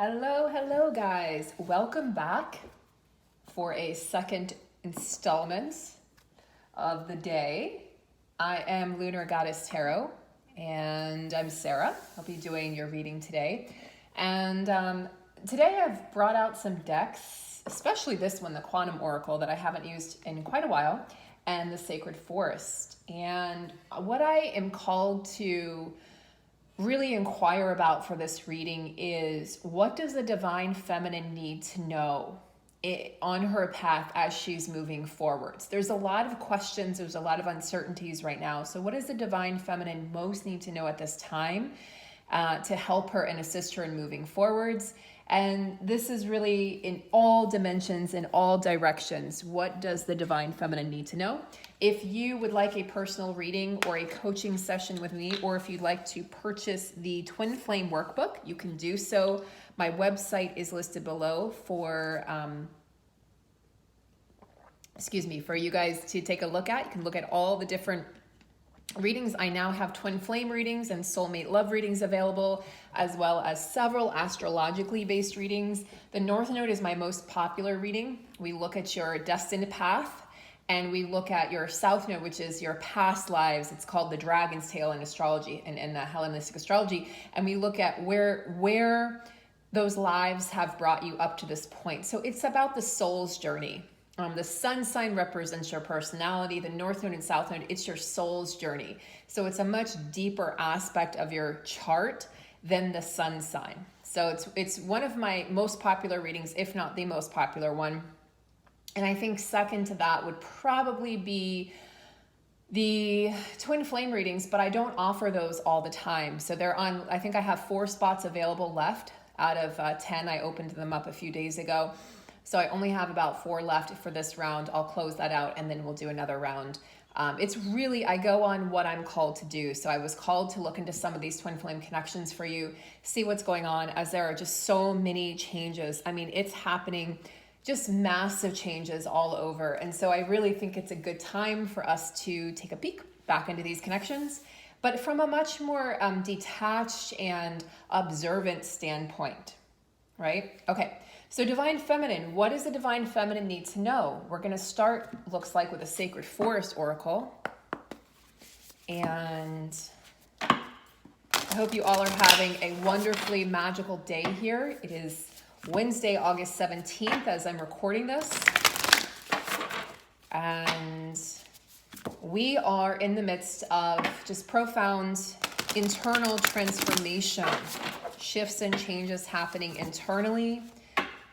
Hello, guys. Welcome back for a second installment of the day. I am Lunar Goddess Tarot, and I'm Sarah. I'll be doing your reading today. And today I've brought out some decks, especially this one, the Quantum Oracle, that I haven't used in quite a while, and the Sacred Forest. And what I am called to really inquire about for this reading is, what does the Divine Feminine need to know on her path as she's moving forwards? There's a lot of questions, there's a lot of uncertainties right now. So what does the Divine Feminine most need to know at this time to help her and assist her in moving forwards? And this is really in all dimensions, in all directions. What does the Divine Feminine need to know? If you would like a personal reading or a coaching session with me, or if you'd like to purchase the Twinflame workbook, you can do so. My website is listed below for you guys to take a look at. You can look at all the different readings. I now have twin flame readings and soulmate love readings available, as well as several astrologically based readings. The North Node is my most popular reading. We look at your destined path, and we look at your South Node, which is your past lives. It's called the Dragon's Tail in astrology and in the Hellenistic astrology. And we look at where those lives have brought you up to this point. So it's about the soul's journey. The sun sign represents your personality. The North Node and South Node, it's your soul's journey. So it's a much deeper aspect of your chart than the sun sign. So it's one of my most popular readings, if not the most popular one. And I think second to that would probably be the twin flame readings, but I don't offer those all the time. So they're on, I think I have 4 spots available left out of 10. I opened them up a few days ago. So I only have about 4 left for this round. I'll close that out and then we'll do another round. It's really, I go on what I'm called to do. So I was called to look into some of these twin flame connections for you, see what's going on, as there are just so many changes. I mean, it's happening, just massive changes all over. And so I really think it's a good time for us to take a peek back into these connections, but from a much more detached and observant standpoint, right? Okay. So Divine Feminine, what does the Divine Feminine need to know? We're going to start, looks like, with a Sacred Forest Oracle. And I hope you all are having a wonderfully magical day here. It is Wednesday, August 17th, as I'm recording this. And we are in the midst of just profound internal transformation, shifts and changes happening internally,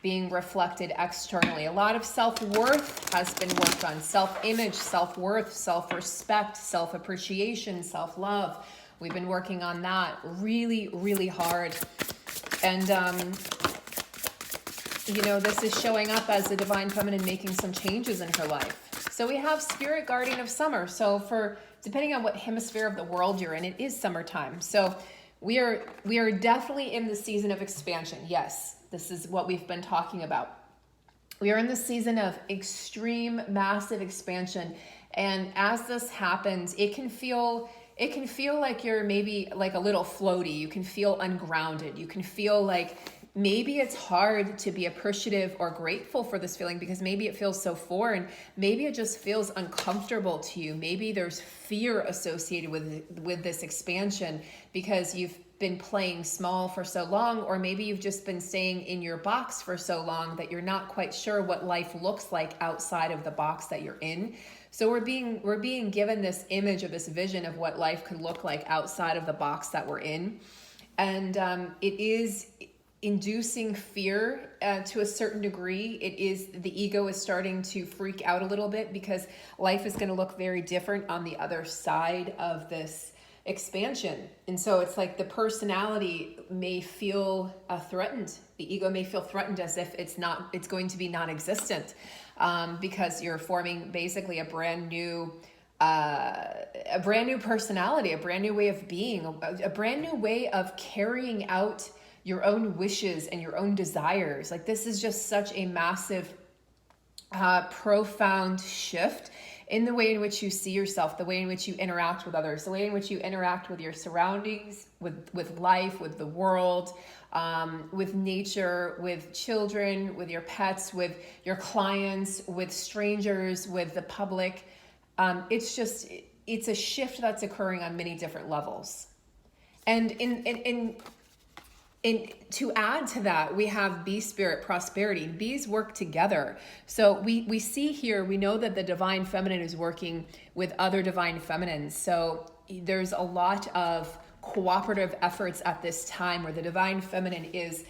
being reflected externally. A lot of self-worth has been worked on. Self-image, self-worth, self-respect, self-appreciation, self-love. We've been working on that really, really hard. And, this is showing up as the Divine Feminine making some changes in her life. So we have Spirit Guardian of Summer. So depending on what hemisphere of the world you're in, it is summertime. So we are definitely in the season of expansion. Yes. This is what we've been talking about. We are in the season of extreme, massive expansion. And as this happens, it can feel like you're maybe like a little floaty. You can feel ungrounded. You can feel like maybe it's hard to be appreciative or grateful for this feeling because maybe it feels so foreign. Maybe it just feels uncomfortable to you. Maybe there's fear associated with this expansion because you've been playing small for so long, or maybe you've just been staying in your box for so long that you're not quite sure what life looks like outside of the box that you're in. So we're being given this image of this vision of what life could look like outside of the box that we're in. And it is inducing fear to a certain degree. The ego is starting to freak out a little bit because life is going to look very different on the other side of this expansion. And so it's like the personality may feel threatened. The ego may feel threatened as if it's going to be non-existent because you're forming basically a brand new personality, a brand new way of being, a brand new way of carrying out your own wishes and your own desires. Like, this is just such a massive, profound shift in the way in which you see yourself, the way in which you interact with others, the way in which you interact with your surroundings, with life, with the world, with nature, with children, with your pets, with your clients, with strangers, with the public. It's a shift that's occurring on many different levels. And to add to that, we have bee spirit, prosperity. Bees work together. So we see here, we know that the divine feminine is working with other divine feminines. So there's a lot of cooperative efforts at this time where the divine feminine is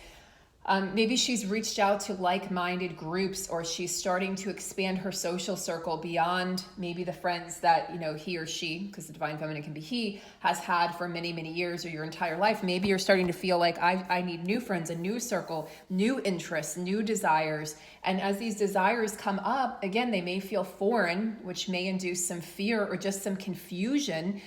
maybe she's reached out to like-minded groups, or she's starting to expand her social circle beyond maybe the friends that, he or she, because the divine feminine can be he, has had for many, many years or your entire life. Maybe you're starting to feel like I need new friends, a new circle, new interests, new desires. And as these desires come up, again, they may feel foreign, which may induce some fear or just some confusion.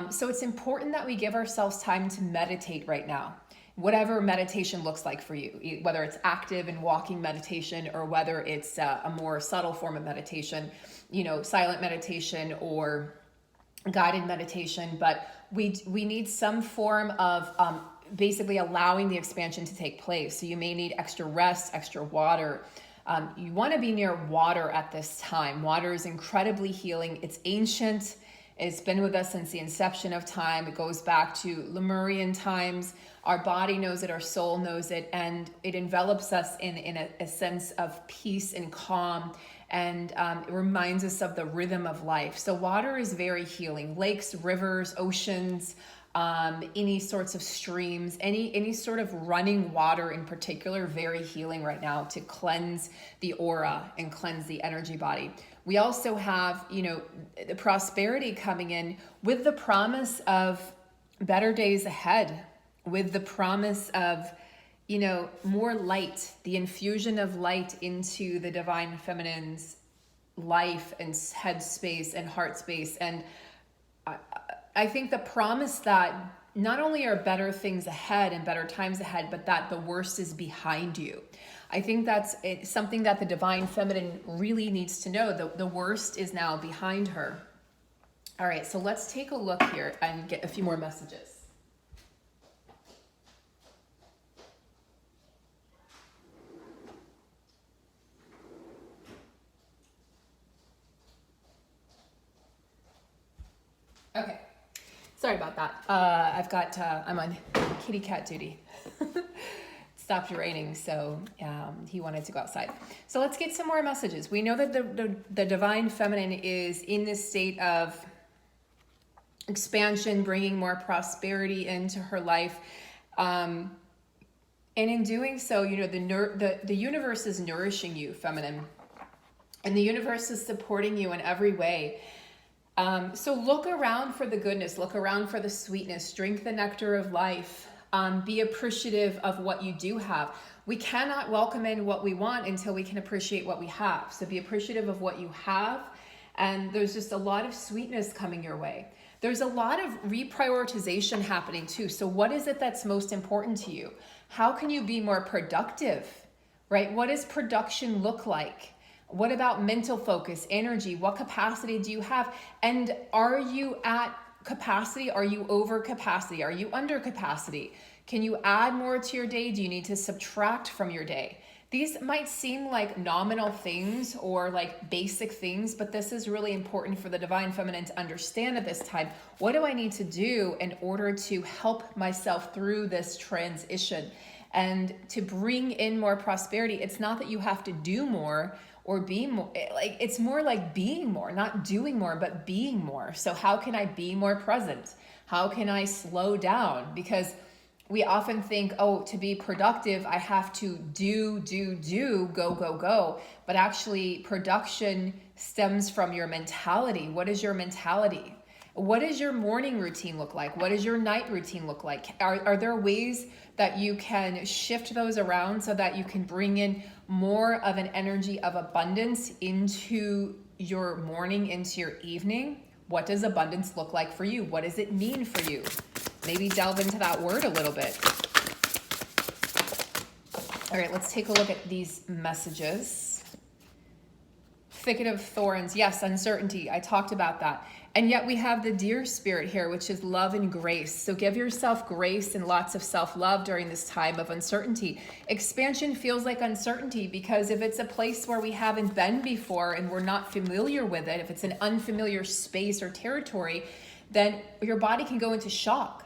So it's important that we give ourselves time to meditate right now. Whatever meditation looks like for you, whether it's active and walking meditation, or whether it's a more subtle form of meditation, silent meditation or guided meditation. But we need some form of basically allowing the expansion to take place. So you may need extra rest, extra water. You want to be near water at this time. Water is incredibly healing. It's ancient. It's been with us since the inception of time. It goes back to Lemurian times. Our body knows it, our soul knows it, and it envelops us in a sense of peace and calm, and it reminds us of the rhythm of life. So water is very healing. Lakes, rivers, oceans, any sorts of streams, any sort of running water in particular, very healing right now to cleanse the aura and cleanse the energy body. We also have, the prosperity coming in with the promise of better days ahead, with the promise of, more light, the infusion of light into the divine feminine's life and headspace and heart space. And I think the promise that not only are better things ahead and better times ahead, but that the worst is behind you. I think that's something that the divine feminine really needs to know. The worst is now behind her. All right, so let's take a look here and get a few more messages. Okay, sorry about that. I'm on kitty cat duty. Stopped raining, so he wanted to go outside. So let's get some more messages. We know that the divine feminine is in this state of expansion, bringing more prosperity into her life. And in doing so, the universe is nourishing you, feminine. And the universe is supporting you in every way. So look around for the goodness, look around for the sweetness, drink the nectar of life, be appreciative of what you do have. We cannot welcome in what we want until we can appreciate what we have. So be appreciative of what you have. And there's just a lot of sweetness coming your way. There's a lot of reprioritization happening too. So what is it that's most important to you? How can you be more productive, right? What does production look like? What about mental focus, energy? What capacity do you have? And are you at capacity? Are you over capacity? Are you under capacity? Can you add more to your day? Do you need to subtract from your day? These might seem like nominal things or like basic things, but this is really important for the divine feminine to understand at this time. What do I need to do in order to help myself through this transition and to bring in more prosperity? It's not that you have to do more or be more, like it's more like being more, not doing more, but being more. So how can I be more present? How can I slow down? Because we often think, oh, to be productive, I have to do, go. But actually production stems from your mentality. What is your mentality? What does your morning routine look like? What does your night routine look like? Are there ways that you can shift those around so that you can bring in more of an energy of abundance into your morning, into your evening? What does abundance look like for you? What does it mean for you? Maybe delve into that word a little bit. All right, let's take a look at these messages. thicket of thorns. Yes, uncertainty. I talked about that. And yet we have the deer spirit here, which is love and grace. So give yourself grace and lots of self-love during this time of uncertainty. Expansion feels like uncertainty because if it's a place where we haven't been before and we're not familiar with it, if it's an unfamiliar space or territory, then your body can go into shock.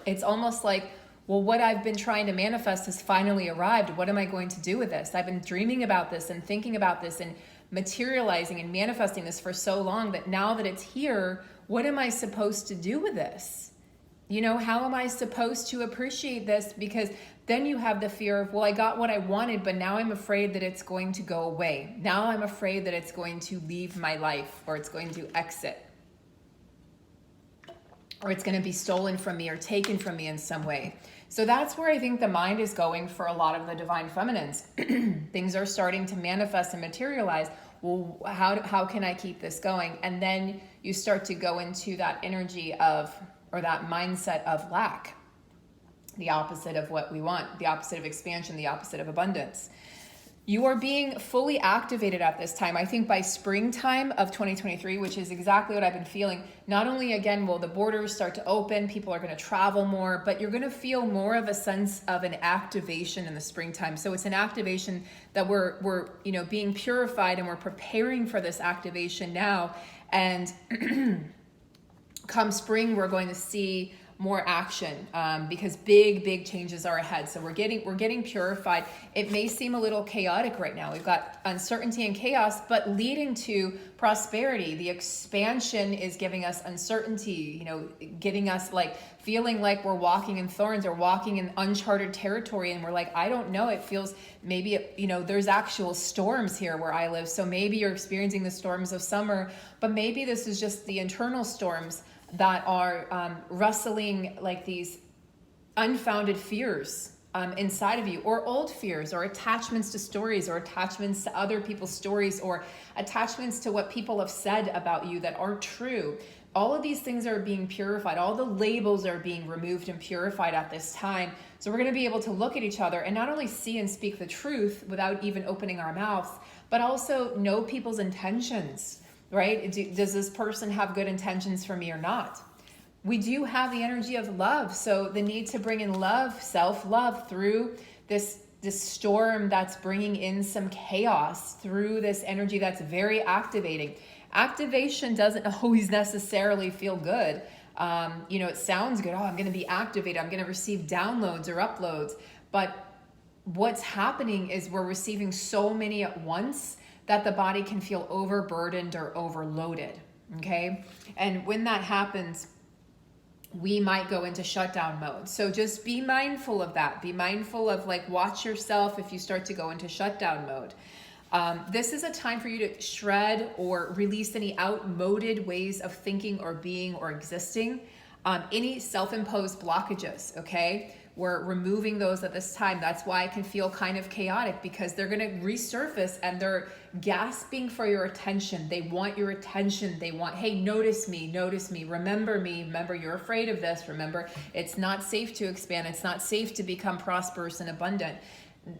It's almost like, well, what I've been trying to manifest has finally arrived. What am I going to do with this? I've been dreaming about this and thinking about this and materializing and manifesting this for so long that now that it's here, what am I supposed to do with this? You know, how am I supposed to appreciate this? Because then you have the fear of, well, I got what I wanted, but now I'm afraid that it's going to go away. Now I'm afraid that it's going to leave my life, or it's going to exit, or it's going to be stolen from me or taken from me in some way. So that's where I think the mind is going for a lot of the divine feminines. Things are starting to manifest and materialize. Well, how can I keep this going? And then you start to go into that energy of, or that mindset of lack, the opposite of what we want, the opposite of expansion, the opposite of abundance. You are being fully activated at this time. I think by springtime of 2023, which is exactly what I've been feeling, not only again will the borders start to open, people are going to travel more, but you're going to feel more of a sense of an activation in the springtime. So it's an activation that we're being purified, and we're preparing for this activation now. And come spring, we're going to see more action because big changes are ahead. So we're getting purified. It may seem a little chaotic right now. We've got uncertainty and chaos, but leading to prosperity. The expansion is giving us uncertainty, getting us like feeling like we're walking in thorns or walking in uncharted territory. And we're like, I don't know. It feels maybe, there's actual storms here where I live. So maybe you're experiencing the storms of summer, but maybe this is just the internal storms that are wrestling like these unfounded fears inside of you, or old fears, or attachments to stories, or attachments to other people's stories, or attachments to what people have said about you that aren't true. All of these things are being purified. All the labels are being removed and purified at this time. So we're going to be able to look at each other and not only see and speak the truth without even opening our mouths, but also know people's intentions. Right? Does this person have good intentions for me or not? We do have the energy of love. So the need to bring in love, self-love through this storm that's bringing in some chaos, through this energy that's very activating. Activation doesn't always necessarily feel good. It sounds good. Oh, I'm going to be activated. I'm going to receive downloads or uploads. But what's happening is we're receiving so many at once that the body can feel overburdened or overloaded, okay? And when that happens, we might go into shutdown mode. So just be mindful of that. Be mindful of watch yourself if you start to go into shutdown mode. This is a time for you to shred or release any outmoded ways of thinking or being or existing. Any self-imposed blockages, okay? We're removing those at this time. That's why it can feel kind of chaotic, because they're going to resurface and they're gasping for your attention. They want your attention. They want, hey, notice me, remember me, remember you're afraid of this, remember it's not safe to expand, it's not safe to become prosperous and abundant.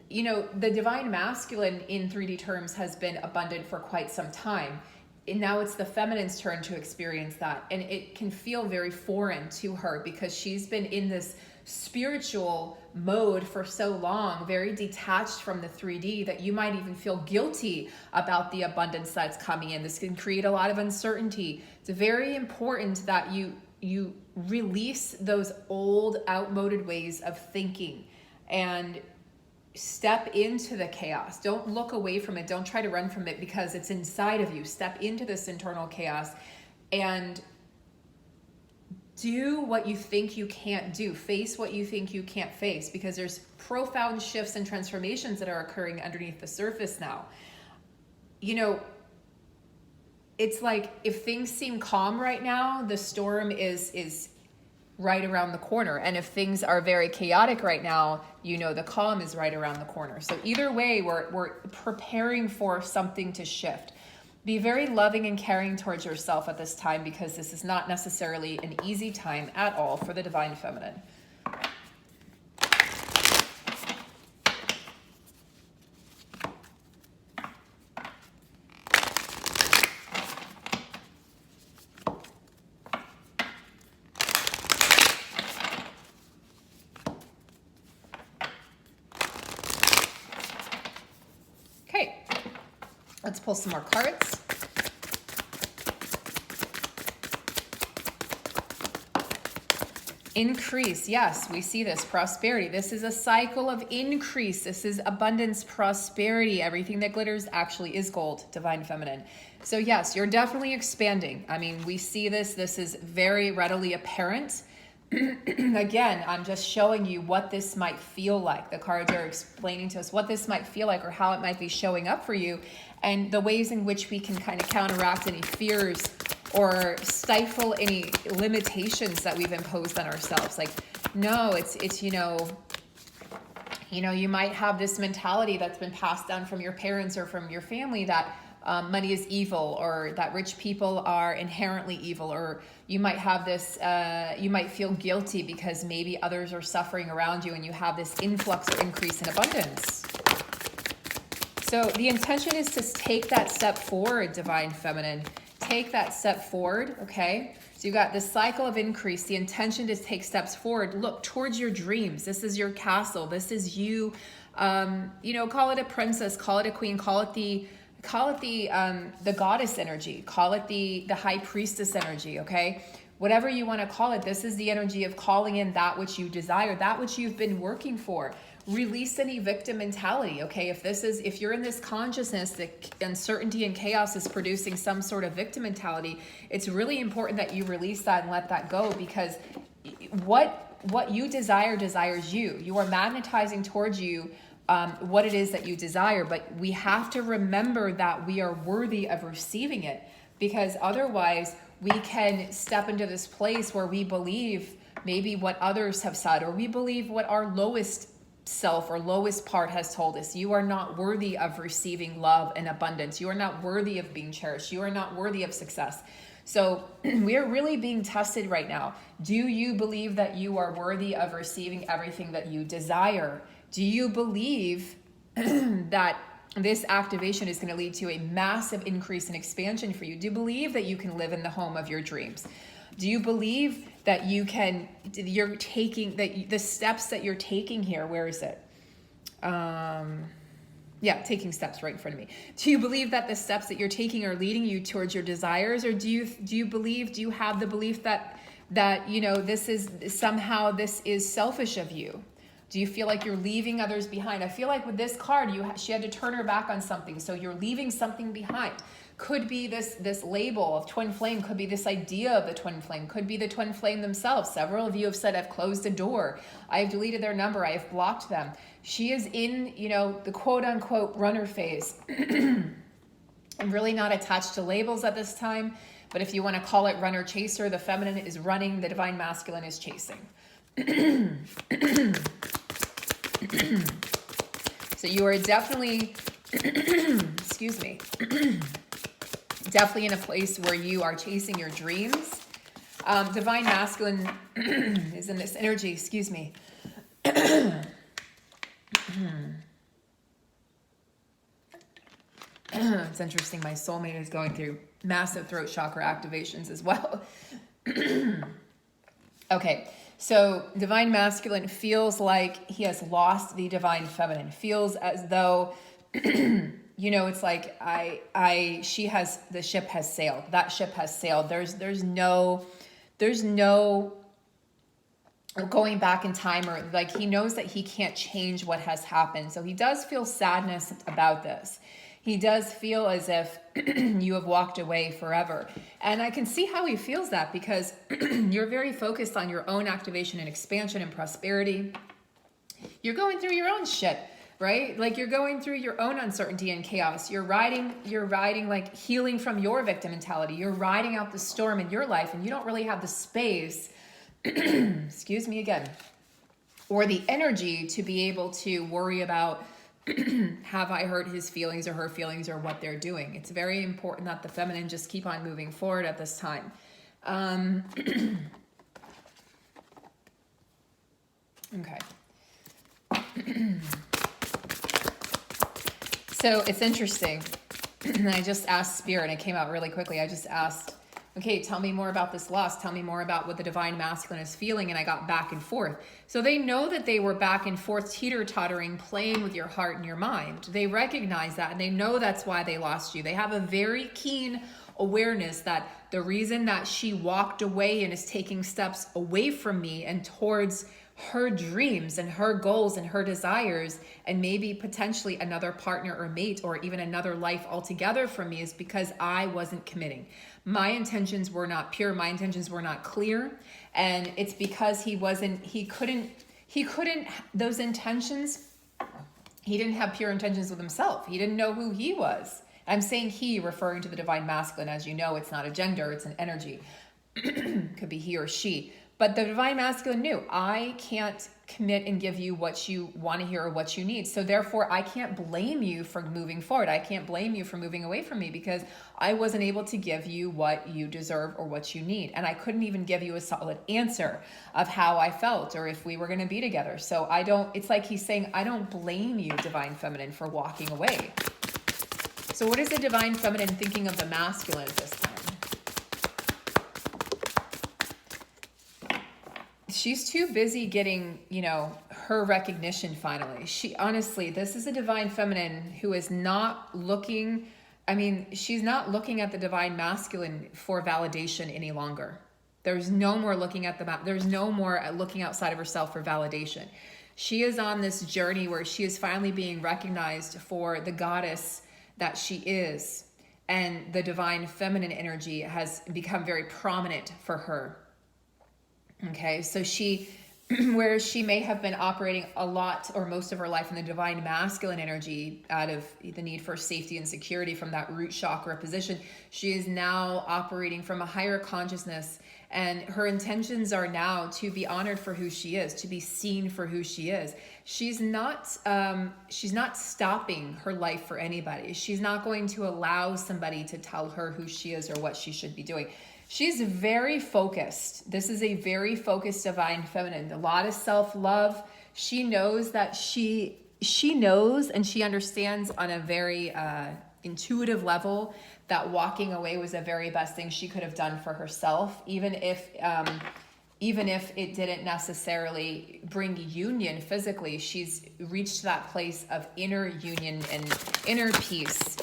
The divine masculine in 3D terms has been abundant for quite some time. And now it's the feminine's turn to experience that. And it can feel very foreign to her because she's been in this spiritual mode for so long, very detached from the 3D, that you might even feel guilty about the abundance that's coming in. This can create a lot of uncertainty. It's very important that you release those old, outmoded ways of thinking and step into the chaos. Don't look away from it. Don't try to run from it because it's inside of you. Step into this internal chaos and do what you think you can't do. Face what you think you can't face, because there's profound shifts and transformations that are occurring underneath the surface now. It's like if things seem calm right now, the storm is right around the corner. And if things are very chaotic right now, the calm is right around the corner. So either way, we're preparing for something to shift. Be very loving and caring towards yourself at this time, because this is not necessarily an easy time at all for the divine feminine. Let's pull some more cards. Increase, yes, we see this. Prosperity. This is a cycle of increase. This is abundance, prosperity. Everything that glitters actually is gold, divine feminine. So yes, you're definitely expanding. I mean, we see this. This is very readily apparent. Again, I'm just showing you what this might feel like. The cards are explaining to us what this might feel like or how it might be showing up for you, and the ways in which we can kind of counteract any fears or stifle any limitations that we've imposed on ourselves. Like, no, it's you know, you might have this mentality that's been passed down from your parents or from your family that money is evil, or that rich people are inherently evil, or you might have this, you might feel guilty because maybe others are suffering around you and you have this influx or increase in abundance. So the intention is to take that step forward, divine feminine. Take that step forward, okay? So you got this cycle of increase, the intention to take steps forward. Look towards your dreams. This is your castle. This is you, you know, call it a princess, call it a queen, call it the goddess energy, call it the high priestess energy, okay? Whatever you want to call it, this is the energy of calling in that which you desire, that which you've been working for. Release any victim mentality, okay? If you're in this consciousness that uncertainty and chaos is producing some sort of victim mentality, it's really important that you release that and let that go, because what you desire desires you. You are magnetizing towards you what it is that you desire, but we have to remember that we are worthy of receiving it, because otherwise we can step into this place where we believe maybe what others have said, or we believe what our lowest self or lowest part has told us. You are not worthy of receiving love and abundance. You are not worthy of being cherished. You are not worthy of success. So we are really being tested right now. Do you believe that you are worthy of receiving everything that you desire? Do you believe that this activation is going to lead to a massive increase in expansion for you? Do you believe that you can live in the home of your dreams? Do you believe that you're taking, that the steps that you're taking here, where is it? Yeah, taking steps right in front of me. Do you believe that the steps that you're taking are leading you towards your desires? Or do you have the belief that you know, this is selfish of you? Do you feel like you're leaving others behind? I feel like with this card, she had to turn her back on something. So you're leaving something behind. Could be this label of twin flame, could be this idea of the twin flame, could be the twin flame themselves. Several of you have said, I've closed the door, I have deleted their number, I have blocked them. She is in, you know, the quote unquote runner phase. I'm really not attached to labels at this time, but if you want to call it runner chaser, the feminine is running, the divine masculine is chasing. So you are definitely, excuse me, definitely in a place where you are chasing your dreams. Divine masculine is in this energy, excuse me. It's interesting, my soulmate is going through massive throat chakra activations as well. Okay, so divine masculine feels like he has lost the divine feminine. Feels as though, you know, it's like the ship has sailed. That ship has sailed. There's no going back in time, or like he knows that he can't change what has happened. So he does feel sadness about this. He does feel as if you have walked away forever. And I can see how he feels that, because you're very focused on your own activation and expansion and prosperity. You're going through your own shit, right? Like you're going through your own uncertainty and chaos. You're riding like healing from your victim mentality. You're riding out the storm in your life, and you don't really have the space, excuse me again, or the energy to be able to worry about have I hurt his feelings or her feelings or what they're doing. It's very important that the feminine just keep on moving forward at this time. Okay. So it's interesting. I just asked Spirit, and it came out really quickly. I Okay, tell me more about this loss. Tell me more about what the divine masculine is feeling. And I got back and forth. So they know that they were back and forth, teeter-tottering, playing with your heart and your mind. They recognize that, and they know that's why they lost you. They have a very keen awareness that the reason that she walked away and is taking steps away from me and towards her dreams and her goals and her desires, and maybe potentially another partner or mate or even another life altogether from me, is because I wasn't committing. My intentions were not pure. My intentions were not clear. And it's because he couldn't, those intentions, he didn't have pure intentions with himself. He didn't know who he was. I'm saying he, referring to the divine masculine. As you know, it's not a gender, it's an energy. Could be he or she. But the divine masculine knew, I can't commit and give you what you want to hear or what you need. So therefore, I can't blame you for moving forward. I can't blame you for moving away from me because I wasn't able to give you what you deserve or what you need. And I couldn't even give you a solid answer of how I felt or if we were going to be together. So it's like he's saying, I don't blame you, divine feminine, for walking away. So what is the divine feminine thinking of the masculine at this time? She's too busy getting, her recognition finally. Honestly, this is a divine feminine who is not looking, she's not looking at the divine masculine for validation any longer. There's no more looking at there's no more looking outside of herself for validation. She is on this journey where she is finally being recognized for the goddess that she is. And the divine feminine energy has become very prominent for her. Okay, so where she may have been operating a lot or most of her life in the divine masculine energy out of the need for safety and security from that root chakra position, she is now operating from a higher consciousness, and her intentions are now to be honored for who she is, to be seen for who she is. She's not stopping her life for anybody. She's not going to allow somebody to tell her who she is or what she should be doing. She's very focused. This is a very focused divine feminine. A lot of self-love. She knows that she knows and she understands on a very intuitive level that walking away was the very best thing she could have done for herself, even if it didn't necessarily bring union physically. She's reached that place of inner union and inner peace,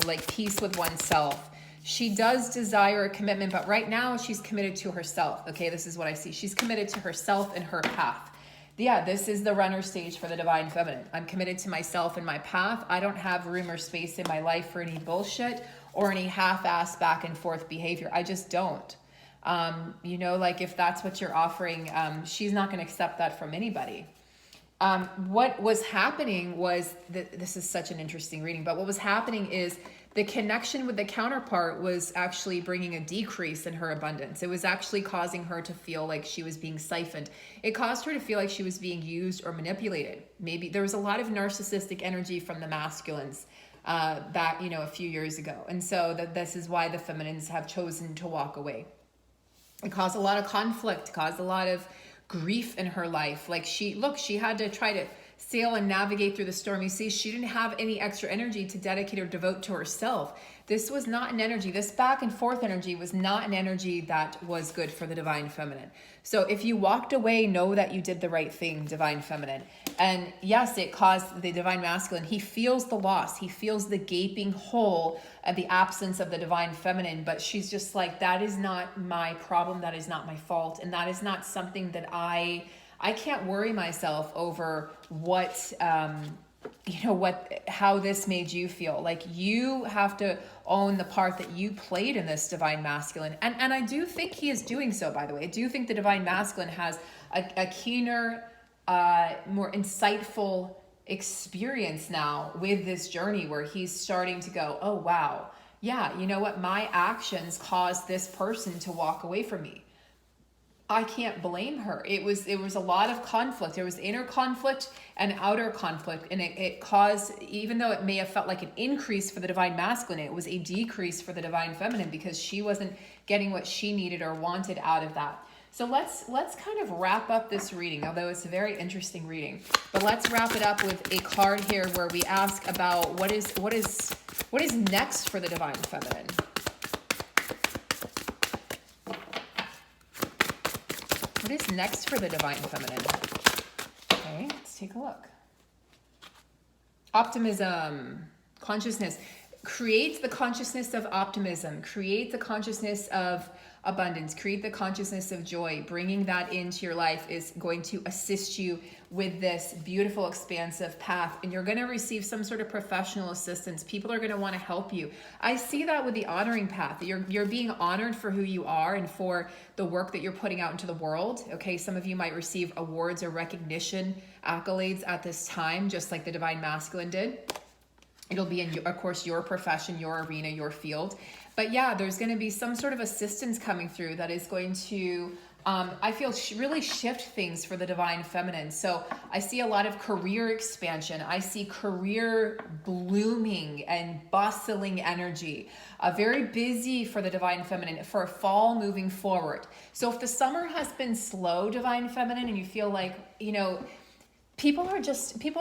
like peace with oneself. She does desire a commitment, but right now she's committed to herself. Okay, this is what I see. She's committed to herself and her path. Yeah, this is the runner stage for the divine feminine. I'm committed to myself and my path. I don't have room or space in my life for any bullshit or any half-ass back and forth behavior. I just don't. Like if that's what you're offering, she's not going to accept that from anybody. What was happening was this is such an interesting reading, but what was happening is the connection with the counterpart was actually bringing a decrease in her abundance. It was actually causing her to feel like she was being siphoned. It caused her to feel like she was being used or manipulated. Maybe there was a lot of narcissistic energy from the masculines back, a few years ago. And so this is why the feminines have chosen to walk away. It caused a lot of conflict, caused a lot of grief in her life. Like she had to try to sail and navigate through the stormy seas. She didn't have any extra energy to dedicate or devote to herself. This was not an energy, this back and forth energy was not an energy that was good for the divine feminine. So if you walked away, know that you did the right thing, divine feminine. And yes, it caused the divine masculine. He feels the loss. He feels the gaping hole of the absence of the divine feminine. But she's just like, that is not my problem. That is not my fault. And that is not something that I can't worry myself over how this made you feel. Like you have to own the part that you played in this divine masculine. And I do think he is doing so, by the way. I do think the divine masculine has a keener, more insightful experience now with this journey where he's starting to go, oh, wow. Yeah, you know what? My actions caused this person to walk away from me. I can't blame her. It was a lot of conflict. There was inner conflict and outer conflict. And it caused, even though it may have felt like an increase for the divine masculine, it was a decrease for the divine feminine because she wasn't getting what she needed or wanted out of that. So let's kind of wrap up this reading, although it's a very interesting reading. But let's wrap it up with a card here where we ask about what is next for the divine feminine. What is next for the Divine Feminine? Okay, let's take a look. Optimism, consciousness. Create the consciousness of optimism. Create the consciousness of abundance. Create the consciousness of joy. Bringing that into your life is going to assist you with this beautiful, expansive path. And you're going to receive some sort of professional assistance. People are going to want to help you. I see that with the honoring path. You're being honored for who you are and for the work that you're putting out into the world. Okay, some of you might receive awards or recognition, accolades at this time, just like the Divine Masculine did. It'll be in, of course, your profession, your arena, your field. But yeah, there's going to be some sort of assistance coming through that is going to, I feel, really shift things for the Divine Feminine. So I see a lot of career expansion. I see career blooming and bustling energy. Very busy for the Divine Feminine, for fall moving forward. So if the summer has been slow, Divine Feminine, and you feel like, you know, people are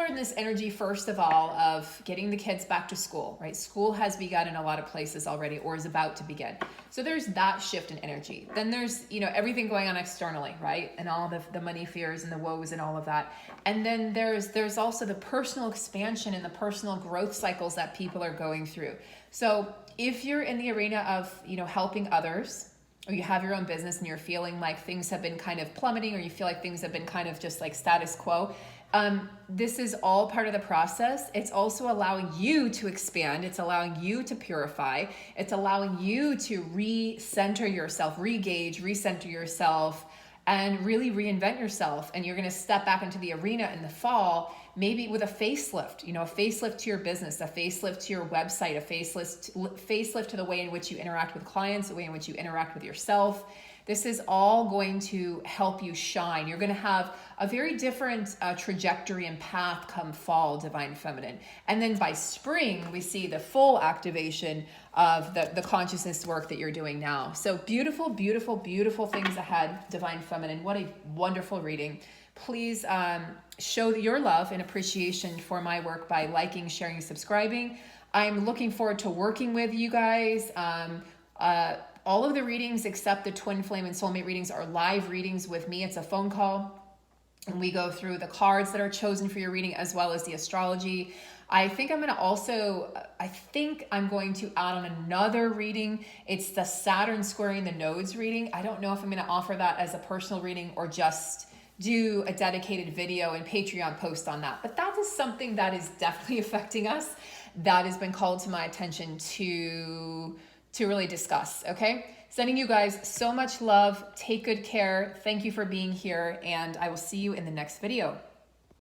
in this energy, first of all, of getting the kids back to school, right? School has begun in a lot of places already, or is about to begin. So there's that shift in energy. Then there's, you know, everything going on externally, right? And all the money fears and the woes and all of that. And then there's also the personal expansion and the personal growth cycles that people are going through. So if you're in the arena of, you know, helping others, or you have your own business and you're feeling like things have been kind of plummeting, or you feel like things have been kind of just like status quo, this is all part of the process. It's also allowing you to expand. It's allowing you to purify. It's allowing you to recenter yourself, regauge, recenter yourself, and really reinvent yourself. And you're going to step back into the arena in the fall, maybe with a facelift, you know, a facelift to your business, a facelift to your website, a facelift to the way in which you interact with clients, the way in which you interact with yourself. This is all going to help you shine. You're going to have a very different trajectory and path come fall, Divine Feminine. And then by spring, we see the full activation of the consciousness work that you're doing now. So beautiful, beautiful, beautiful things ahead, Divine Feminine. What a wonderful reading. Please show your love and appreciation for my work by liking, sharing, and subscribing. I'm looking forward to working with you guys. All of the readings except the Twinflame and Soulmate readings are live readings with me. It's a phone call, and we go through the cards that are chosen for your reading as well as the astrology. I think I'm going to add on another reading. It's the Saturn squaring the nodes reading. I don't know if I'm going to offer that as a personal reading or just do a dedicated video and Patreon post on that. But that is something that is definitely affecting us. That has been called to my attention to really discuss, okay? Sending you guys so much love. Take good care. Thank you for being here, and I will see you in the next video.